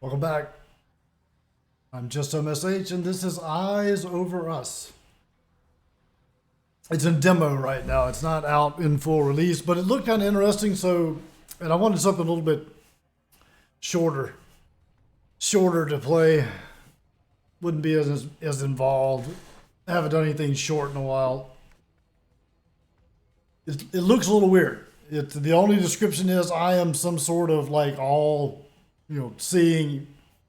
Welcome back. I'm just MSH, and this is Eyes Over Us. It's in demo right now. It's not out in full release, but it looked kind of interesting. And I wanted something a little bit shorter to play. Wouldn't be as involved. I haven't done anything short in a while. It looks a little weird. The only description is I am some sort of like all, seeing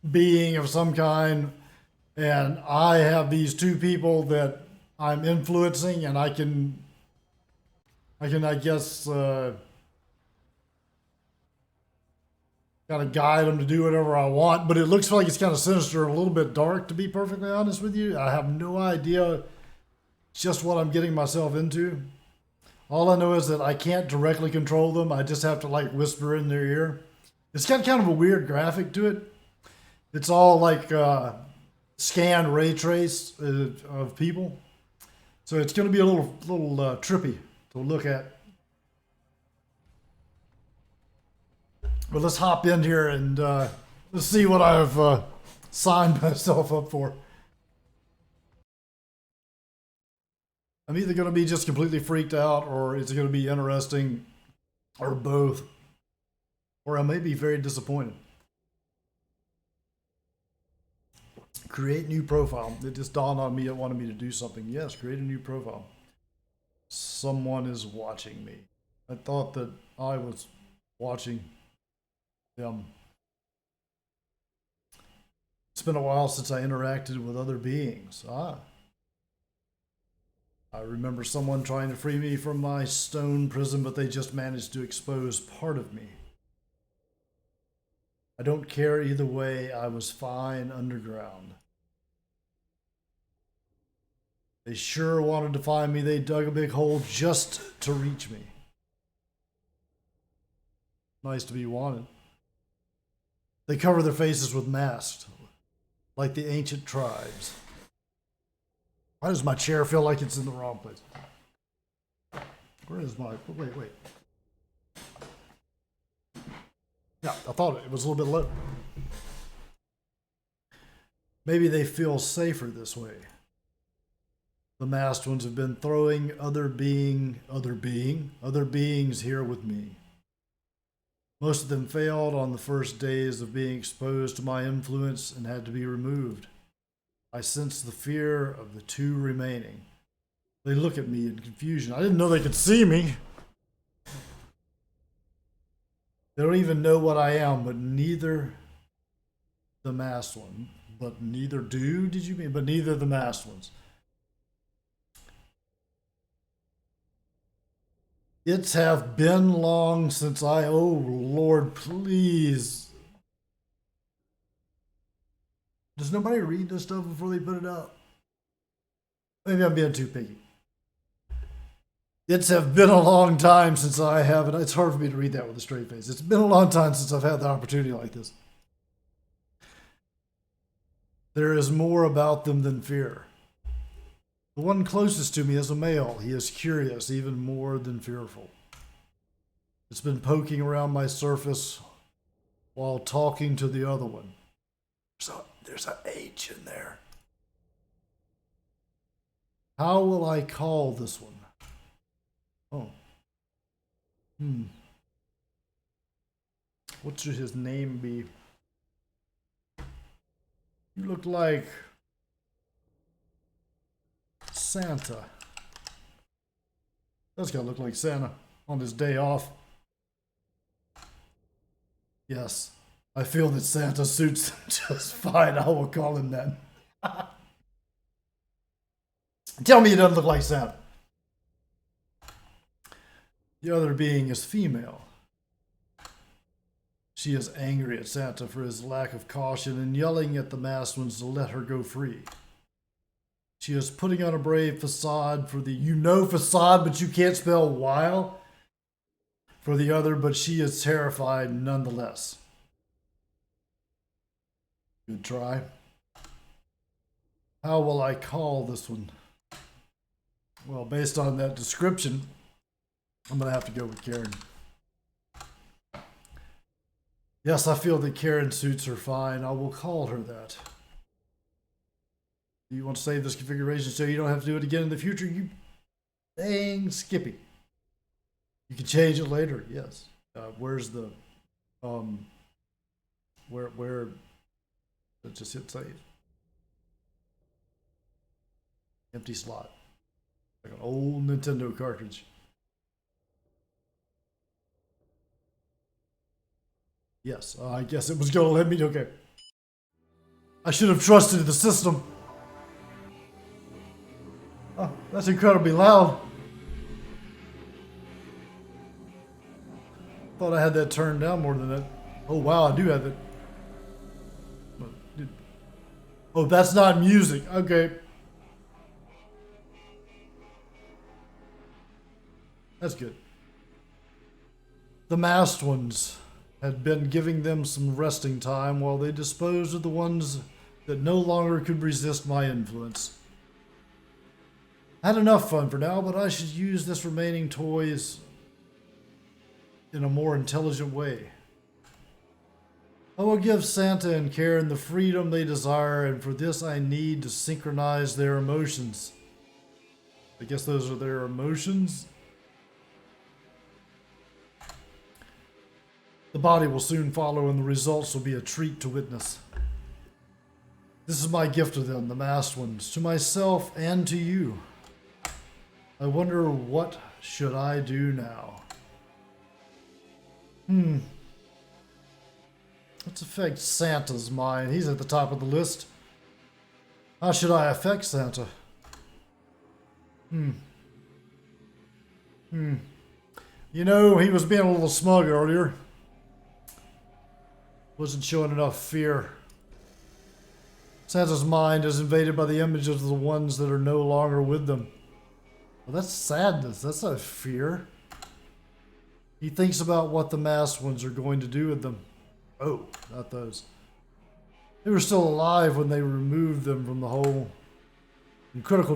being of some kind, and I have these two people that I'm influencing, and I guess kind of guide them to do whatever I want. But it looks like it's kind of sinister, a little bit dark, to be perfectly honest with you. I have no idea just what I'm getting myself into. All I know is that I can't directly control them. I just have to like whisper in their ear. It's got kind of a weird graphic to it. It's all like scanned ray trace of people. So it's going to be a little trippy to look at. But let's hop in here and let's see what I've signed myself up for. I'm either going to be just completely freaked out, or it's going to be interesting, or both. Or I may be very disappointed. Create new profile. It just dawned on me it wanted me to do something. Yes, create a new profile. Someone is watching me. I thought that I was watching them. It's been a while since I interacted with other beings. I remember someone trying to free me from my stone prison, but they just managed to expose part of me. I don't care either way. I was fine underground. They sure wanted to find me. They dug a big hole just to reach me. Nice to be wanted. They cover their faces with masks, like the ancient tribes. Why does my chair feel like it's in the wrong place? Where is my... Wait. Yeah, I thought it was a little bit low. Maybe they feel safer this way. The masked ones have been throwing other beings here with me. Most of them failed on the first days of being exposed to my influence and had to be removed. I sense the fear of the two remaining. They look at me in confusion. I didn't know they could see me. They don't even know what I am, but neither the masked one. But neither do, did you mean? But neither the masked ones. It's have been long since oh Lord, please. Does nobody read this stuff before they put it out? Maybe I'm being too picky. It's have been a long time since I have it. It's hard for me to read that with a straight face. It's been a long time since I've had the opportunity like this. There is more about them than fear. The one closest to me is a male. He is curious, even more than fearful. It's been poking around my surface while talking to the other one. So there's an H in there. How will I call this one? Oh. What should his name be? You look like Santa. That's gotta look like Santa on his day off. Yes, I feel that Santa suits him just fine. I will call him that. Tell me he doesn't look like Santa. The other being is female. She is angry at Santa for his lack of caution and yelling at the masked ones to let her go free. She is putting on a brave facade for the facade, but you can't spell while for the other, but she is terrified nonetheless. Good try. How will I call this one? Well, based on that description, I'm going to have to go with Karen. Yes, I feel that Karen suits her fine. I will call her that. Do you want to save this configuration so you don't have to do it again in the future? You dang Skippy. You can change it later, yes. Where's the, where, let's just hit save. Empty slot. Like an old Nintendo cartridge. Yes, I guess it was gonna let me, okay. I should have trusted the system. Oh, that's incredibly loud. Thought I had that turned down more than that. Oh wow, I do have it. Oh, that's not music. Okay. That's good. The masked ones had been giving them some resting time while they disposed of the ones that no longer could resist my influence. I had enough fun for now, but I should use this remaining toys in a more intelligent way. I will give Santa and Karen the freedom they desire, and for this I need to synchronize their emotions. I guess those are their emotions. The body will soon follow, and the results will be a treat to witness. This is my gift to them, the masked ones, to myself and to you. I wonder what should I do now? Let's affect Santa's mind. He's at the top of the list. How should I affect Santa? You know, he was being a little smug earlier. Wasn't showing enough fear. Santa's mind is invaded by the images of the ones that are no longer with them. Well, that's sadness. That's not fear. He thinks about what the masked ones are going to do with them. Oh, not those. They were still alive when they removed them from the hole. In critical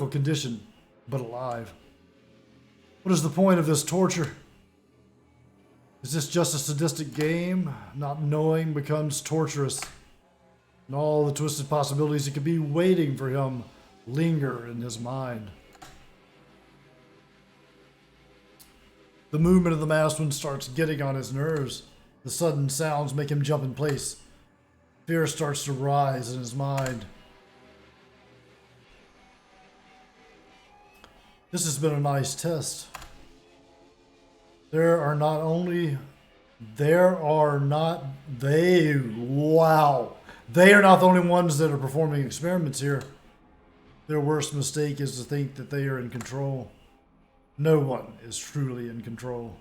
condition, but alive. What is the point of this torture? Is this just a sadistic game? Not knowing becomes torturous. And all the twisted possibilities that could be waiting for him linger in his mind. The movement of the masked one starts getting on his nerves. The sudden sounds make him jump in place. Fear starts to rise in his mind. This has been a nice test. Wow. They are not the only ones that are performing experiments here. Their worst mistake is to think that they are in control. No one is truly in control.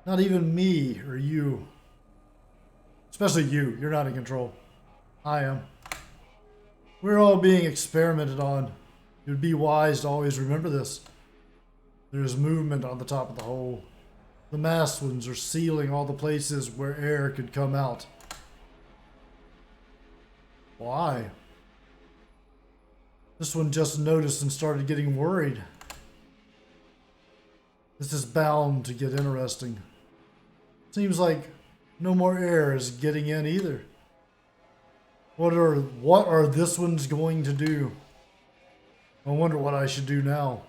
Not even me or you. Especially you. You're not in control. I am. We're all being experimented on. It would be wise to always remember this. There is movement on the top of the hole. The masked ones are sealing all the places where air could come out. Why? This one just noticed and started getting worried. This is bound to get interesting. Seems like no more air is getting in either. What are this one's going to do? I wonder what I should do now.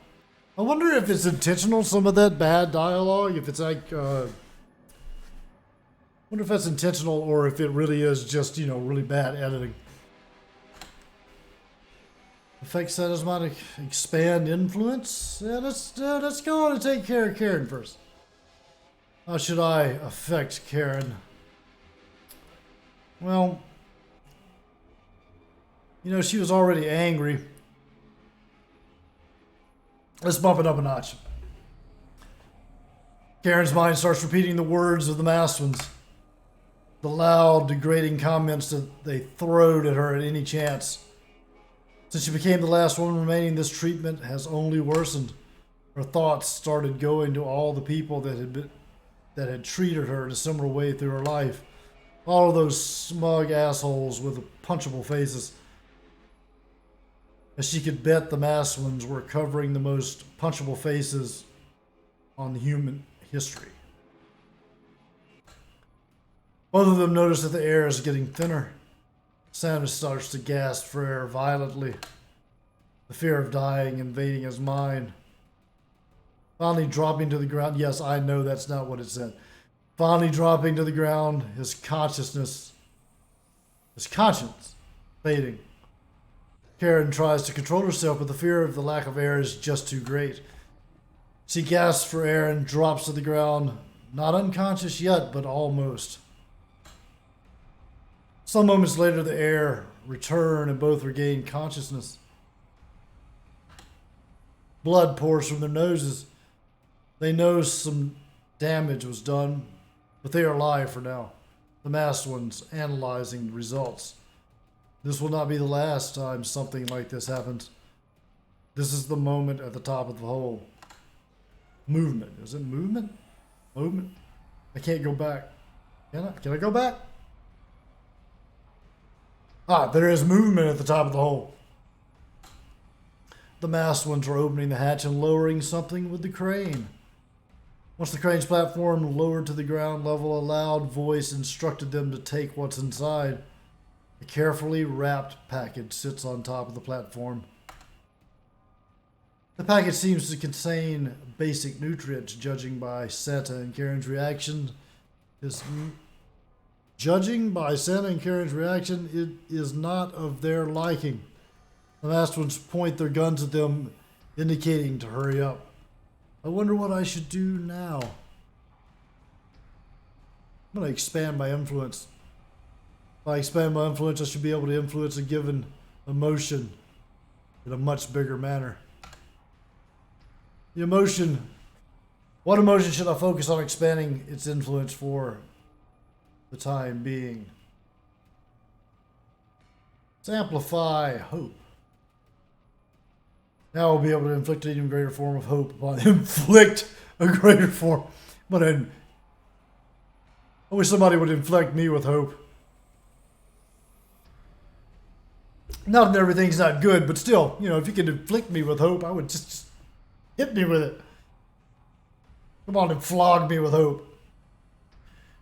I wonder if it's intentional, some of that bad dialogue, if it's like, wonder if that's intentional or if it really is just, really bad editing. Affect Santa's mind, expand influence? Yeah, let's go on and take care of Karen first. How should I affect Karen? Well, she was already angry. Let's bump it up a notch. Karen's mind starts repeating the words of the masked ones. The loud, degrading comments that they throwed at her at any chance. Since she became the last woman remaining, this treatment has only worsened. Her thoughts started going to all the people that had treated her in a similar way through her life. All of those smug assholes with punchable faces. As she could bet the masked ones were covering the most punchable faces on human history. Both of them notice that the air is getting thinner. Santa starts to gasp for air violently, the fear of dying invading his mind. Finally dropping to the ground. Yes, I know that's not what it said. Finally dropping to the ground, his conscience fading. Karen tries to control herself, but the fear of the lack of air is just too great. She gasps for air and drops to the ground, not unconscious yet, but almost. Some moments later, the air return and both regain consciousness. Blood pours from their noses. They know some damage was done, but they are alive for now. The masked ones analyzing the results. This will not be the last time something like this happens. This is the moment at the top of the hole. Movement. Is it movement? Movement. I can't go back. Can I? Can I go back? Ah, there is movement at the top of the hole. The masked ones are opening the hatch and lowering something with the crane. Once the crane's platform lowered to the ground level, a loud voice instructed them to take what's inside. A carefully wrapped package sits on top of the platform. The package seems to contain basic nutrients, judging by Santa and Karen's reaction. Judging by Santa and Karen's reaction, it is not of their liking. The masked ones point their guns at them, indicating to hurry up. I wonder what I should do now. I'm going to expand my influence. If I expand my influence, I should be able to influence a given emotion in a much bigger manner. The emotion, what emotion should I focus on expanding its influence for the time being? Let's amplify hope. Now we'll be able to inflict an even greater form of hope upon inflict a greater form. But I wish somebody would inflict me with hope. Not that everything's not good, but still, you know, if you could inflict me with hope, I would just hit me with it. Come on and flog me with hope.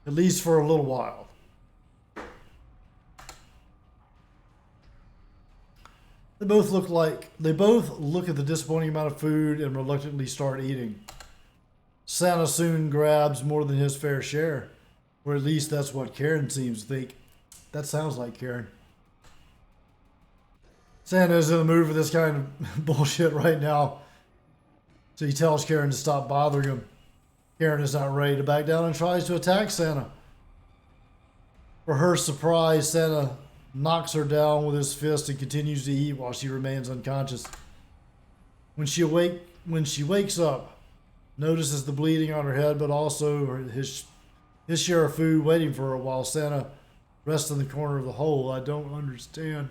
At least for a little while. They both look at the disappointing amount of food and reluctantly start eating. Santa soon grabs more than his fair share. Or at least that's what Karen seems to think. That sounds like Karen. Santa is in the mood for this kind of bullshit right now. So he tells Karen to stop bothering him. Karen is not ready to back down and tries to attack Santa. For her surprise, Santa knocks her down with his fist and continues to eat while she remains unconscious. When she wakes up, notices the bleeding on her head, but also his share of food waiting for her while Santa rests in the corner of the hole. I don't understand.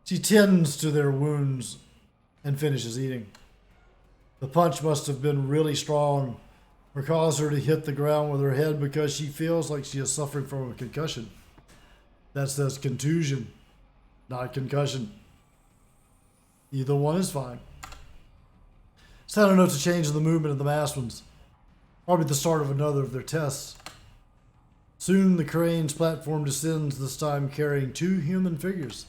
She tends to their wounds and finishes eating. The punch must have been really strong or caused her to hit the ground with her head because she feels like she is suffering from a concussion. That says contusion, not concussion. Either one is fine. Santa notes a change in the movement of the masked ones. Probably the start of another of their tests. Soon the crane's platform descends, this time carrying 2 human figures.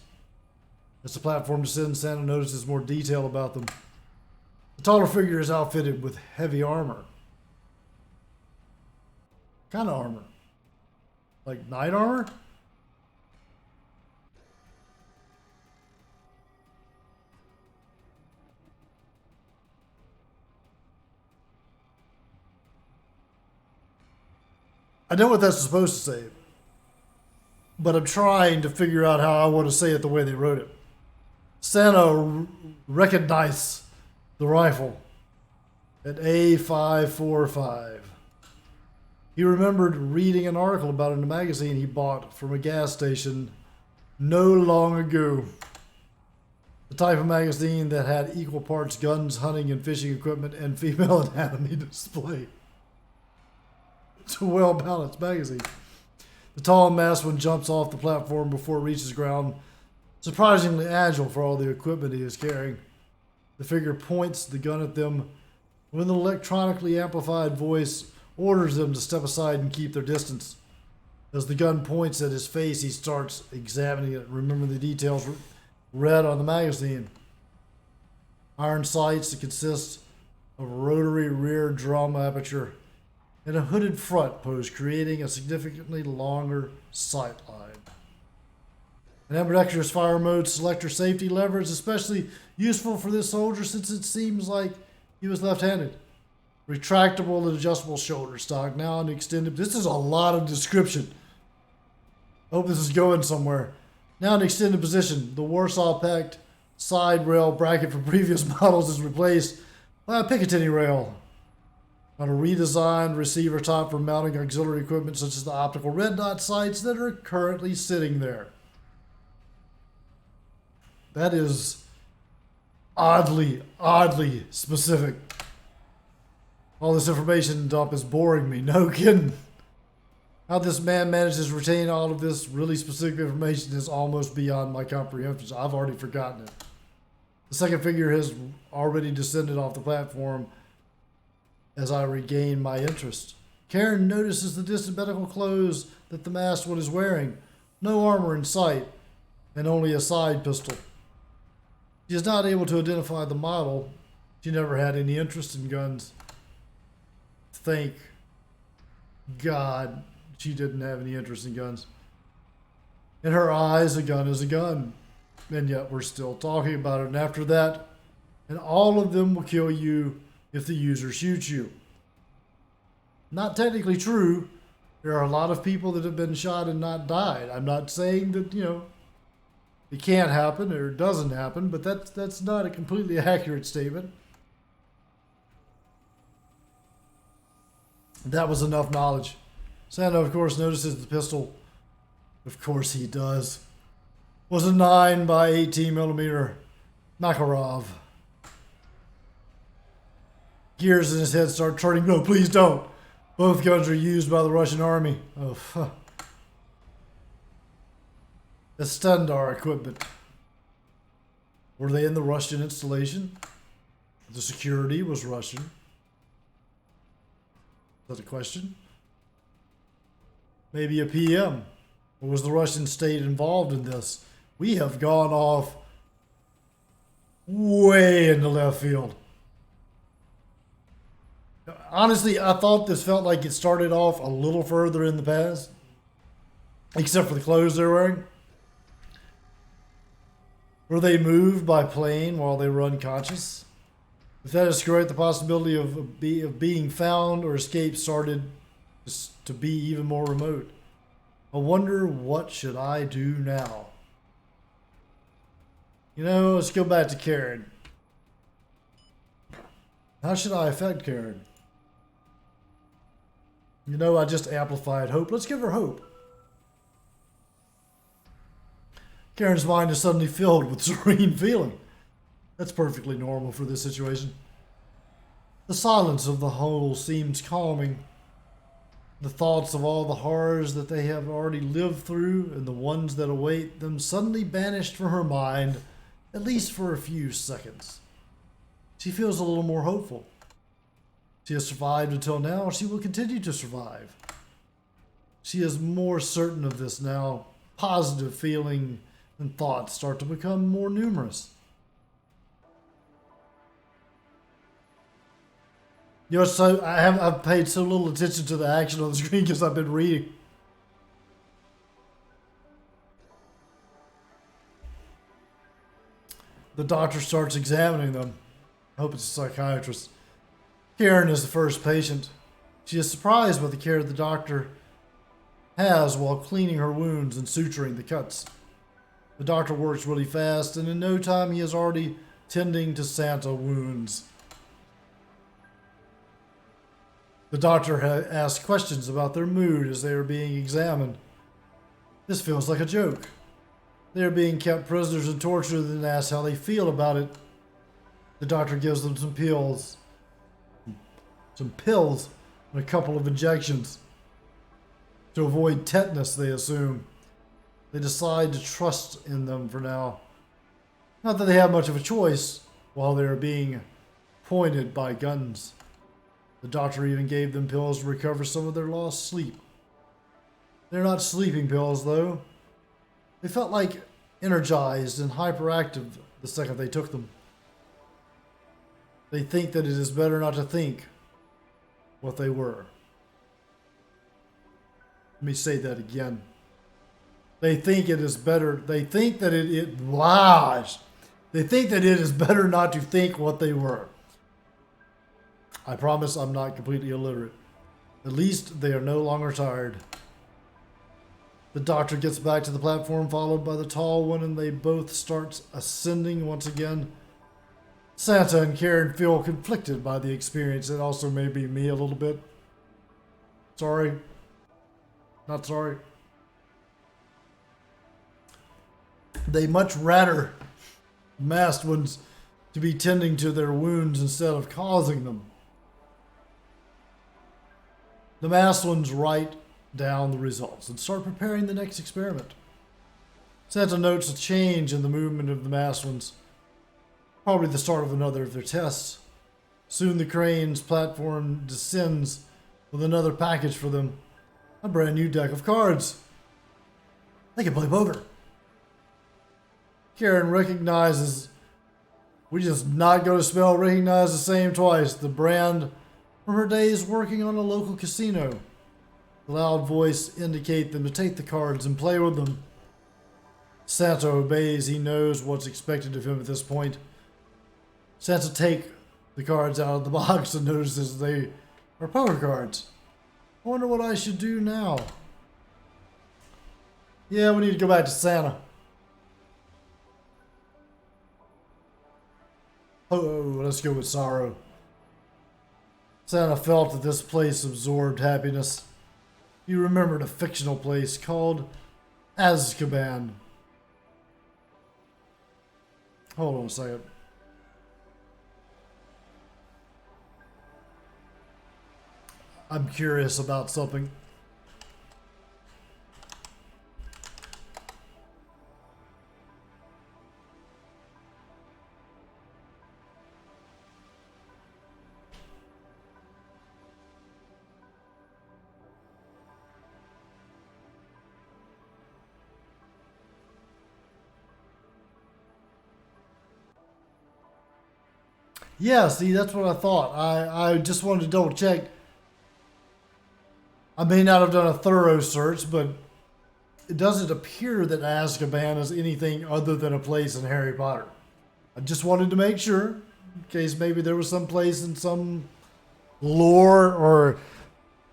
As the platform descends, Santa notices more detail about them. The taller figure is outfitted with heavy armor. What kind of armor? Like knight armor? I know what that's supposed to say, but I'm trying to figure out how I want to say it the way they wrote it. Santa recognized the rifle at A545. He remembered reading an article about it in a magazine he bought from a gas station no long ago. The type of magazine that had equal parts guns, hunting, and fishing equipment, and female anatomy display. It's a well-balanced magazine. The tall and masked one jumps off the platform before it reaches ground, surprisingly agile for all the equipment he is carrying. The figure points the gun at them with an electronically amplified voice orders them to step aside and keep their distance. As the gun points at his face, he starts examining it. Remember the details read on the magazine. Iron sights that consist of a rotary rear drum aperture and a hooded front post, creating a significantly longer sight line. An ambidextrous fire mode selector safety lever is especially useful for this soldier since it seems like he was left-handed. Retractable and adjustable shoulder stock, now an extended. This is a lot of description. I hope this is going somewhere. Now in extended position, the Warsaw Pact side rail bracket from previous models is replaced by a Picatinny rail on a redesigned receiver top for mounting auxiliary equipment such as the optical red dot sights that are currently sitting there. That is oddly specific. All this information dump is boring me. No kidding. How this man manages to retain all of this really specific information is almost beyond my comprehension. I've already forgotten it. The second figure has already descended off the platform as I regain my interest. Karen notices the distant medical clothes that the masked one is wearing. No armor in sight, and only a side pistol. She is not able to identify the model. She never had any interest in guns. Thank God she didn't have any interest in guns. In her eyes, a gun is a gun. And yet we're still talking about it. And after that, and all of them will kill you if the user shoots you. Not technically true. There are a lot of people that have been shot and not died. I'm not saying that, it can't happen or it doesn't happen, but that's not a completely accurate statement. That was enough knowledge. Santa, of course, notices the pistol. Of course he does. Was a 9x18mm Makarov. Gears in his head start turning. No, please don't. Both guns are used by the Russian army. Oh, the Standar equipment. Were they in the Russian installation? The security was Russian. Is that a question? Maybe a PM. Or was the Russian state involved in this? We have gone off way into left field. Honestly, I thought this felt like it started off a little further in the past. Except for the clothes they're wearing. Were they moved by plane while they were unconscious? If that is correct, the possibility of being found or escaped started to be even more remote. I wonder, what should I do now? Let's go back to Karen. How should I affect Karen? I just amplified hope. Let's give her hope. Karen's mind is suddenly filled with serene feeling. That's perfectly normal for this situation. The silence of the whole seems calming. The thoughts of all the horrors that they have already lived through and the ones that await them suddenly banished from her mind, at least for a few seconds. She feels a little more hopeful. She has survived until now. She will continue to survive. She is more certain of this now. Positive feeling and thoughts start to become more numerous. So I've paid so little attention to the action on the screen because I've been reading. The doctor starts examining them. I hope it's a psychiatrist. Karen is the first patient. She is surprised by the care the doctor has while cleaning her wounds and suturing the cuts. The doctor works really fast, and in no time he is already tending to Santa wounds. The doctor asks questions about their mood as they are being examined. This feels like a joke. They are being kept prisoners and tortured and asks how they feel about it. The doctor gives them some pills, and a couple of injections. To avoid tetanus, they assume. They decide to trust in them for now. Not that they have much of a choice while they are being pointed by guns. The doctor even gave them pills to recover some of their lost sleep. They're not sleeping pills, though. They felt like energized and hyperactive the second they took them. They think that it is better not to think what they were. Let me say that again. They think it is better. They think that They think that it is better not to think what they were. I promise I'm not completely illiterate. At least they are no longer tired. The doctor gets back to the platform, followed by the tall one, and they both start ascending once again. Santa and Karen feel conflicted by the experience. It also may be me a little bit. Sorry. Not sorry. They much rather masked ones to be tending to their wounds instead of causing them. The masked ones write down the results and start preparing the next experiment. Santa notes a change in the movement of the masked ones. Probably the start of another of their tests. Soon the crane's platform descends with another package for them. A brand new deck of cards. They can play poker. Karen recognizes, we just not going to spell recognize the same twice, the brand from her days working on a local casino. The loud voice indicates them to take the cards and play with them. Santa obeys. He knows what's expected of him at this point. Santa takes the cards out of the box and notices they are poker cards. I wonder what I should do now. Yeah, we need to go back to Santa. Oh, let's go with sorrow. Santa felt that this place absorbed happiness. He remembered a fictional place called Azkaban. Hold on a second. I'm curious about something. Yeah, see, that's what I thought. I just wanted to double check. I may not have done a thorough search, but it doesn't appear that Azkaban is anything other than a place in Harry Potter. I just wanted to make sure, in case maybe there was some place in some lore or,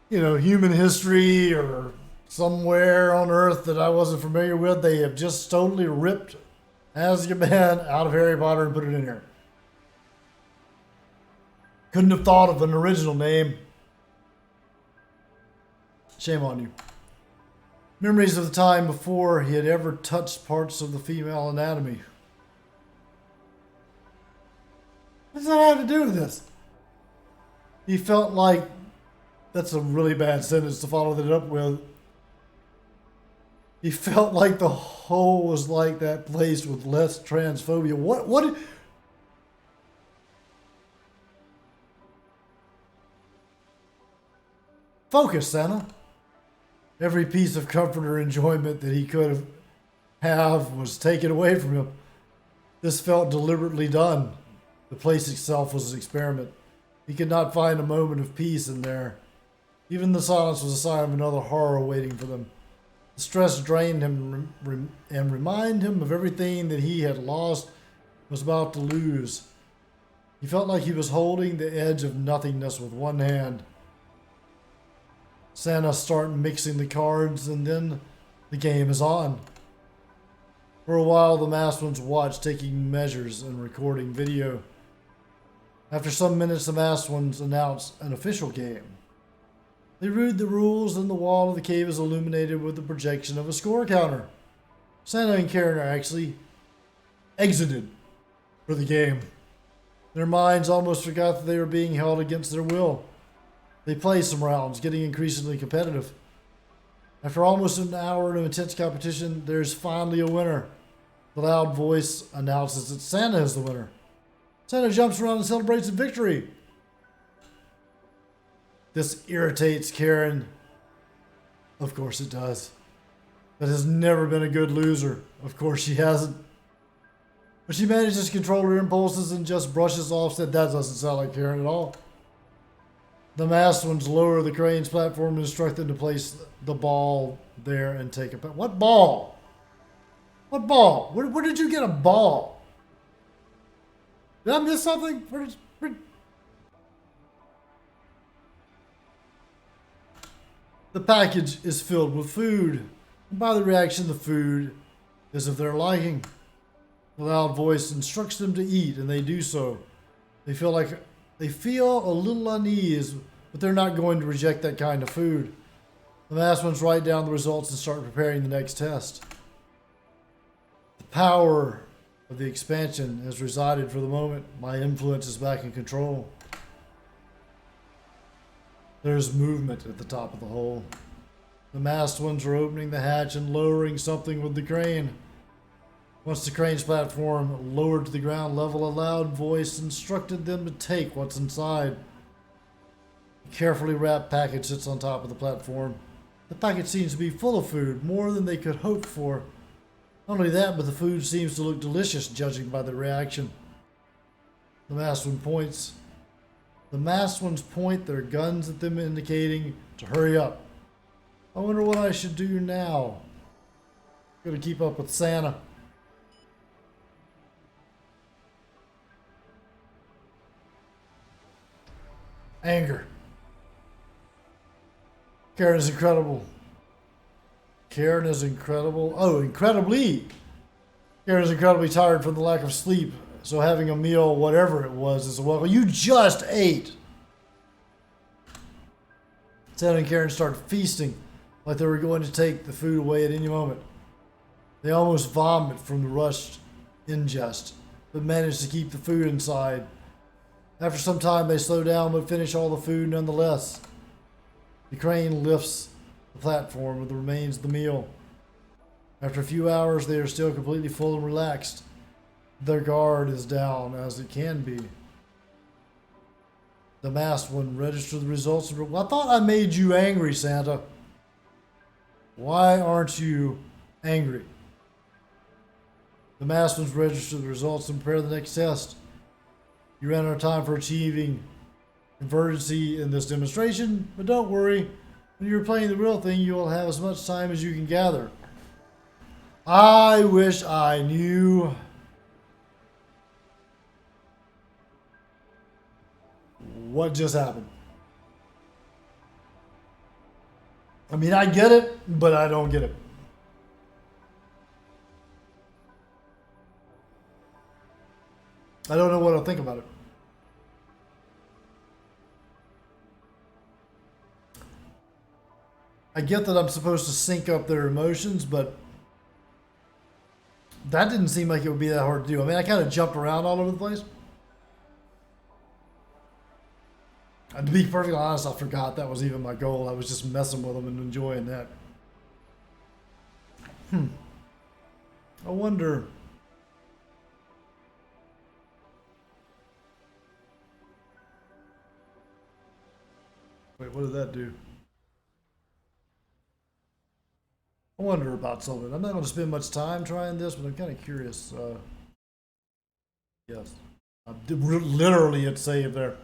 human history or somewhere on Earth that I wasn't familiar with. They have just totally ripped Azkaban out of Harry Potter and put it in here. Couldn't have thought of an original name. Shame on you. Memories of the time before he had ever touched parts of the female anatomy. What does that have to do with this? He felt like, that's a really bad sentence to follow that up with. He felt like the whole was like that place with less transphobia. What? Focus, Santa. Every piece of comfort or enjoyment that he could have was taken away from him. This felt deliberately done. The place itself was an experiment. He could not find a moment of peace in there. Even the silence was a sign of another horror waiting for them. The stress drained him and reminded him of everything that he had lost, was about to lose. He felt like he was holding the edge of nothingness with one hand. Santa started mixing the cards, and then the game is on. For a while, the masked ones watched, taking measures and recording video. After some minutes, the masked ones announced an official game. They read the rules, and the wall of the cave is illuminated with the projection of a score counter. Santa and Karen are actually exited for the game. Their minds almost forgot that they were being held against their will. They play some rounds, getting increasingly competitive. After almost an hour of intense competition, there's finally a winner. The loud voice announces that Santa is the winner. Santa jumps around and celebrates a victory. This irritates Karen. Of course it does. But has never been a good loser. Of course she hasn't. But she manages to control her impulses and just brushes off. Said that doesn't sound like Karen at all. The masked ones lower the crane's platform and instruct them to place the ball there and take it back. What ball? What ball? Where did you get a ball? Did I miss something? Where... The package is filled with food. And by the reaction, the food is of their liking. The loud voice instructs them to eat, and they do so. They feel a little unease, but they're not going to reject that kind of food. The masked ones write down the results and start preparing the next test. The power of the expansion has resided for the moment. My influence is back in control. There's movement at the top of the hole. The masked ones are opening the hatch and lowering something with the crane. Once the crane's platform lowered to the ground level, a loud voice instructed them to take what's inside. A carefully wrapped package sits on top of the platform. The package seems to be full of food, more than they could hope for. Not only that, but the food seems to look delicious, judging by the reaction. The masked ones point their guns at them, indicating to hurry up. I wonder what I should do now. Gotta keep up with Santa. Anger. Karen is incredible. Karen is incredible. Oh, incredibly. Karen is incredibly tired from the lack of sleep. So having a meal, whatever it was, is a welcome. You just ate. Santa and Karen started feasting like they were going to take the food away at any moment. They almost vomit from the rushed ingest, but managed to keep the food inside. After some time, they slow down but finish all the food nonetheless. The crane lifts the platform with the remains of the meal. After a few hours, they are still completely full and relaxed. Their guard is down, as it can be. The masked one registers the results. Well, I thought I made you angry, Santa. Why aren't you angry? The masked ones register the results and prepare the next test. You ran out of time for achieving convergency in this demonstration, but don't worry. When you're playing the real thing, you will have as much time as you can gather. I wish I knew what just happened. I mean, I get it, but I don't get it. I don't know what I'll think about it. I get that I'm supposed to sync up their emotions, but that didn't seem like it would be that hard to do. I mean, I kind of jumped around all over the place. And to be perfectly honest, I forgot that was even my goal. I was just messing with them and enjoying that. I wonder... Wait, what did that do? I wonder about something. I'm not going to spend much time trying this, but I'm kind of curious. Yes. Literally, it's saved there.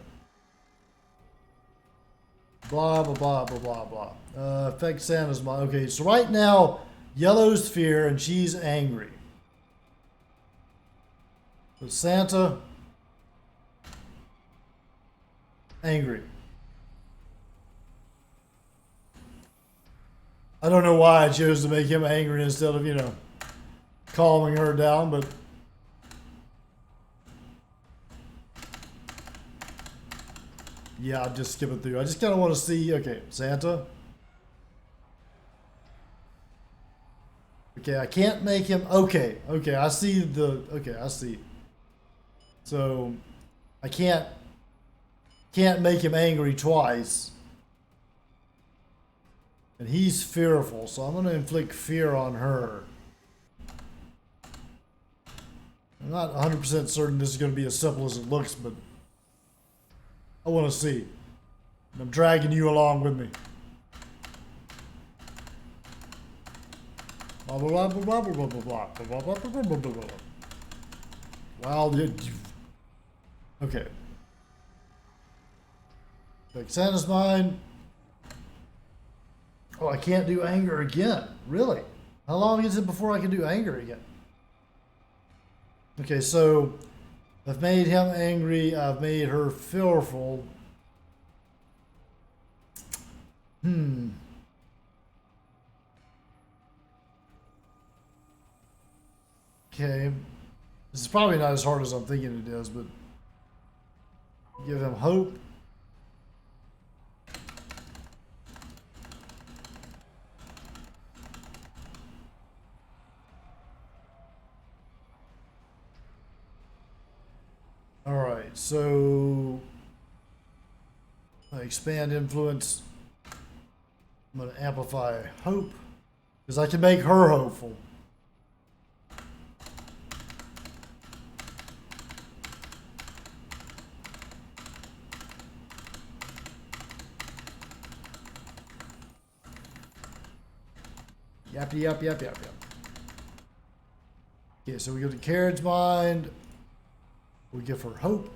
Blah, blah, blah, blah, blah, blah. Affect Santa's mind. Okay, so right now, Yellow's fear and she's angry. So Santa, angry. I don't know why I chose to make him angry instead of, you know, calming her down, but... Yeah, I'll just skip it through. I just kind of want to see, okay, Santa. Okay, I can't make him, okay, I see the, okay, I see. So, I can't make him angry twice. And he's fearful, so I'm going to inflict fear on her. I'm not 100% certain this is going to be as simple as it looks, but I want to see. And I'm dragging you along with me. Blah, blah, blah, blah, blah, blah, blah, blah, blah, blah, blah, blah, blah, blah. Well, okay. Take Santa's mind. Oh, I can't do anger again. Really? How long is it before I can do anger again? Okay, so I've made him angry. I've made her fearful. Okay. This is probably not as hard as I'm thinking it is, but give him hope. All right, so I expand influence. I'm going to amplify hope because I can make her hopeful. Yap, yap, yap, yap, yap. Okay, so we go to Carriage Mind. We give her hope.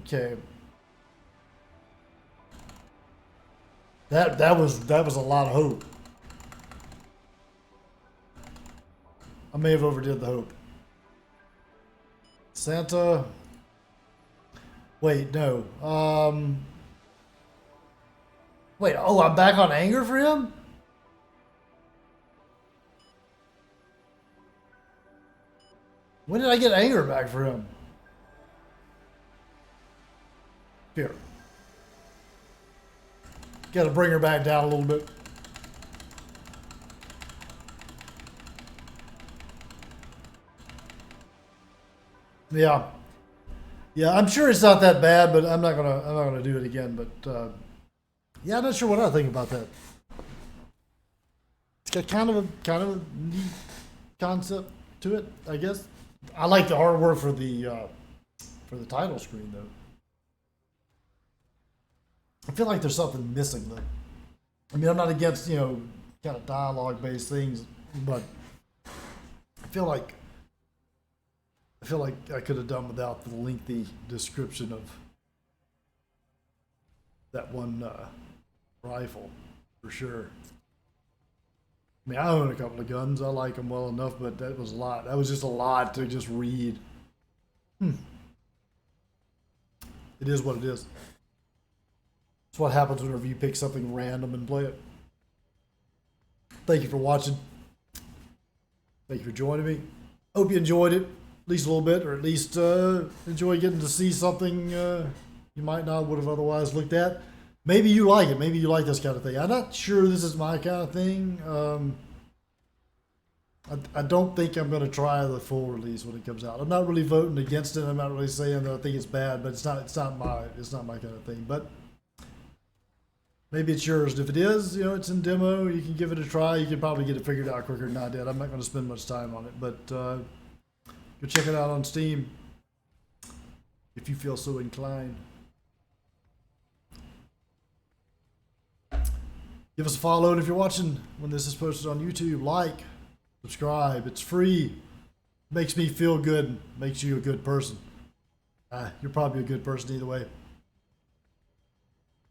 Okay. That was a lot of hope. I may have overdid the hope. Santa. Wait, no. Wait, oh, I'm back on anger for him? When did I get anger back for him? Here. Got to bring her back down a little bit. Yeah. Yeah, I'm sure it's not that bad, but I'm not gonna do it again. But yeah, I'm not sure what I think about that. It's got kind of a neat concept to it, I guess. I like the artwork for the title screen though. I feel like there's something missing though. I mean, I'm not against kind of dialogue based things, but I feel like I could have done without the lengthy description of that one rifle, for sure. I mean, I own a couple of guns. I like them well enough, but that was a lot. That was just a lot to just read. It is what it is. It's what happens whenever you pick something random and play it. Thank you for watching. Thank you for joining me. Hope you enjoyed it. At least a little bit, or at least enjoy getting to see something you might not would have otherwise looked at. Maybe you like it. Maybe you like this kind of thing. I'm not sure this is my kind of thing. I don't think I'm going to try the full release when it comes out. I'm not really voting against it. I'm not really saying that I think it's bad, but it's not my kind of thing. But maybe it's yours. If it is, it's in demo. You can give it a try. You can probably get it figured out quicker than I did. I'm not going to spend much time on it, but go check it out on Steam if you feel so inclined. Give us a follow, and if you're watching when this is posted on YouTube, like, subscribe. It's free. Makes me feel good. Makes you a good person. You're probably a good person either way.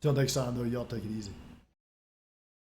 Till next time, though, y'all take it easy.